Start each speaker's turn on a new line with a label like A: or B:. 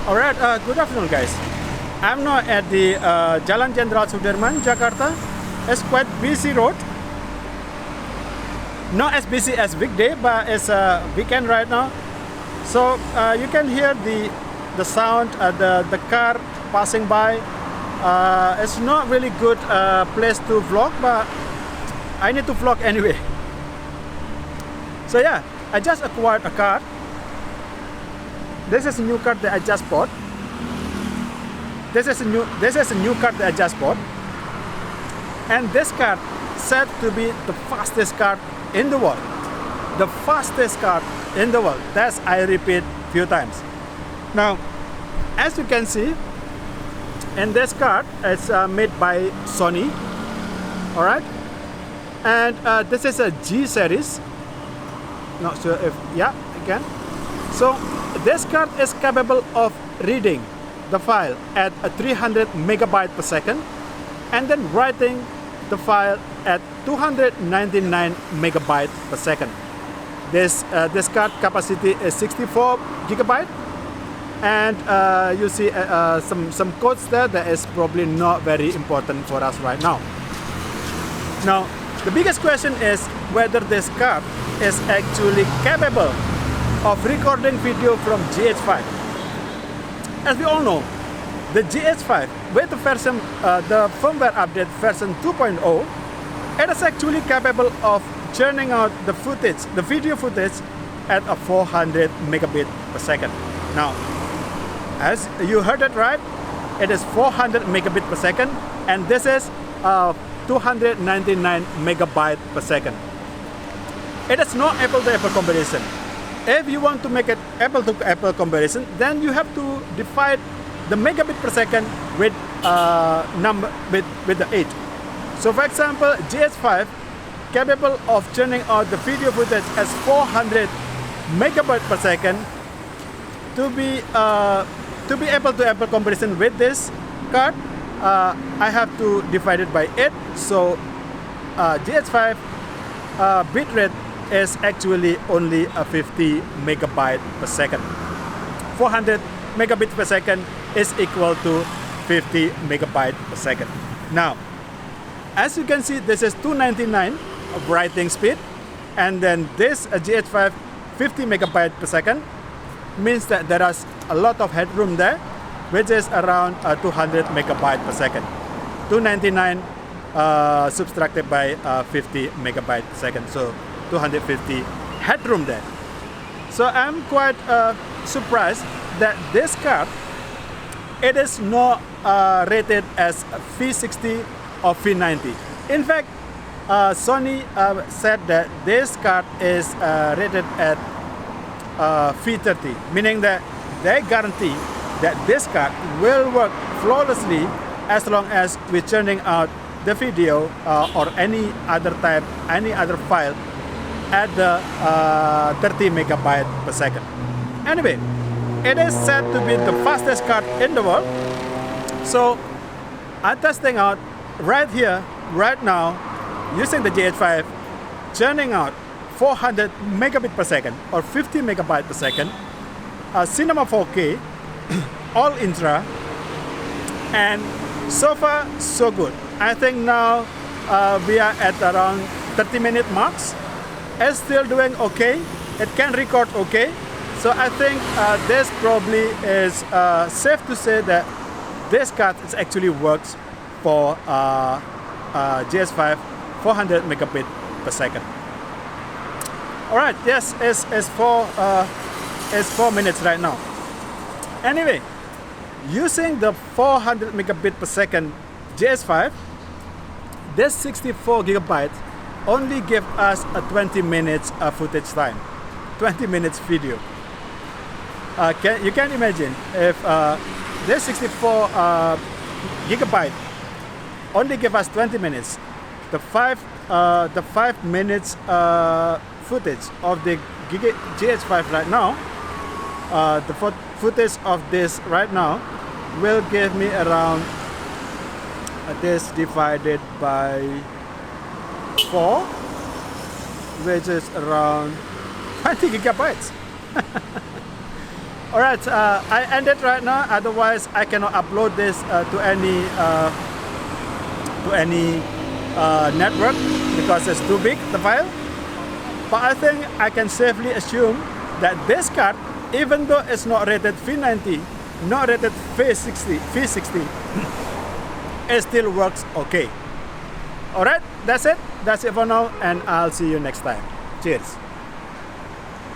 A: Alright, good afternoon guys. I'm now at the Jalan Jenderal Sudirman, Jakarta. It's quite busy road. Not as busy as weekday, but it's a weekend right now. So you can hear the sound, the car passing by. It's not really good place to vlog, but I need to vlog anyway. So yeah, I just acquired a car. This is a new car that I just bought. This is a new car that I just bought. And this car said to be the fastest car in the world. The fastest car in the world. That's, I repeat few times. Now, as you can see, in this car, it's made by Sony. Alright? And this is a G series. Not sure if, yeah, again. So this card is capable of reading the file at 300 megabyte per second and then writing the file at 299 megabyte per second. This card capacity is 64 gigabyte, and you see some codes there that is probably not very important for us right now. Now, the biggest question is whether this card is actually capable of recording video from GH5. As we all know, the GH5 with the version, the firmware update version 2.0, it is actually capable of churning out the footage, the video footage, at a 400 megabit per second. Now, as you heard it right, it is 400 megabit per second, and this is 299 megabyte per second. It is not apple-to-apple comparison. If you want to make it apple-to-apple comparison, then you have to divide the megabit per second with with the 8. So for example, GH5 capable of churning out the video footage as 400 megabyte per second. To be apple-to-apple comparison with this card, I have to divide it by 8. So GH5 bitrate is actually only a 50 megabyte per second. 400 megabits per second is equal to 50 megabyte per second. Now, as you can see, this is 299 of writing speed, and then this GH5 50 megabyte per second means that there is a lot of headroom there, which is around 200 megabyte per second. 299 subtracted by 50 megabyte per second, so 250 headroom there. So I'm quite surprised that this card, it is not rated as V60 or V90. In fact, Sony said that this card is rated at V30, meaning that they guarantee that this card will work flawlessly as long as we're churning out the video or any other file at the 30 megabyte per second. Anyway, it is said to be the fastest card in the world. So I'm testing out right here, right now, using the GH5, churning out 400 megabit per second or 50 megabyte per second, Cinema 4K, all Intra, and so far so good. I think now we are at around 30-minute marks. It's still doing okay. It can record okay. So I think this probably is safe to say that this card actually works for GH5 400 megabit per second. All right, yes, it's 4 minutes right now. Anyway, using the 400 megabit per second GH5, this 64 gigabyte only give us a 20 minutes footage time, 20 minutes video. You can imagine if this 64 gigabyte only give us 20 minutes, the 5 minutes footage of the GH5 right now, the footage of this right now will give me around this divided by 4, which is around 20 gigabytes. Alright, I end it right now, otherwise I cannot upload this to any network because it's too big, the file. But I think I can safely assume that this card, even though it's not rated V90, not rated V60, it still works okay. Alright, that's it for now, and I'll see you next time. Cheers.